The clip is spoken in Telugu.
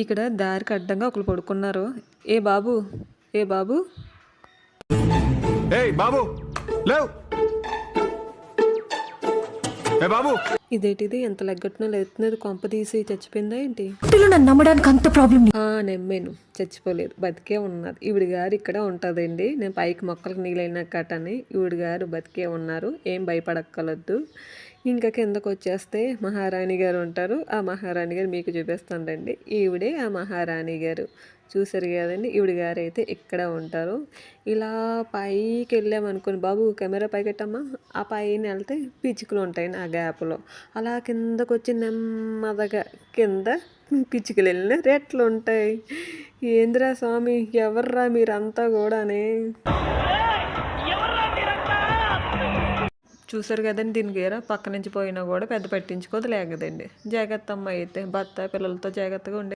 ఇక్కడ దారికి అడ్డంగా ఒకరు పడుకున్నారు. ఏ బాబు, ఏ బాబు, ఏయ్ బాబు లేవ్, ఏ బాబు. ఇదేంటిది ఎంత లెగ్గట్టున లేతున్నది? కొంప తీసి చచ్చిపోయిందా ఏంటి? నన్ను నమ్మడానికి అంత ప్రాబ్లం. నమ్మాను, చచ్చిపోలేదు, బతికే ఉన్నది. ఈవిడ గారు ఇక్కడ ఉంటుందండి. నేను పైకి మొక్కలకు నీళ్ళైనా కట్టని ఈవిడ గారు బతికే ఉన్నారు. ఏం భయపడక్కర్లేదు. ఇంకా కిందకు వచ్చేస్తే మహారాణి గారు ఉంటారు. ఆ మహారాణి గారు మీకు చూపిస్తానండి. ఈవిడే ఆ మహారాణి గారు. చూసారు కదండి, ఈవిడ గారు అయితే ఇక్కడ ఉంటారు. ఇలా పైకి వెళ్ళామనుకోండి, బాబు కెమెరా పైకెట్టమ్మా, ఆ పైన వెళ్తే పిచ్చుకలు ఉంటాయి ఆ గ్యాప్లో. అలా కిందకు వచ్చి నెమ్మదిగా కింద పిచ్చుకలు వెళ్ళిన రెట్లు ఉంటాయి. ఏంద్రా స్వామి, ఎవర్రా మీరంతా కూడానే. చూసారు కదండి, దీని గేర పక్క నుంచి పోయినా కూడా పెద్ద పట్టించుకోదు లేకదండి. జాగ్రత్త అమ్మ అయితే భర్త పిల్లలతో జాగ్రత్తగా ఉండే.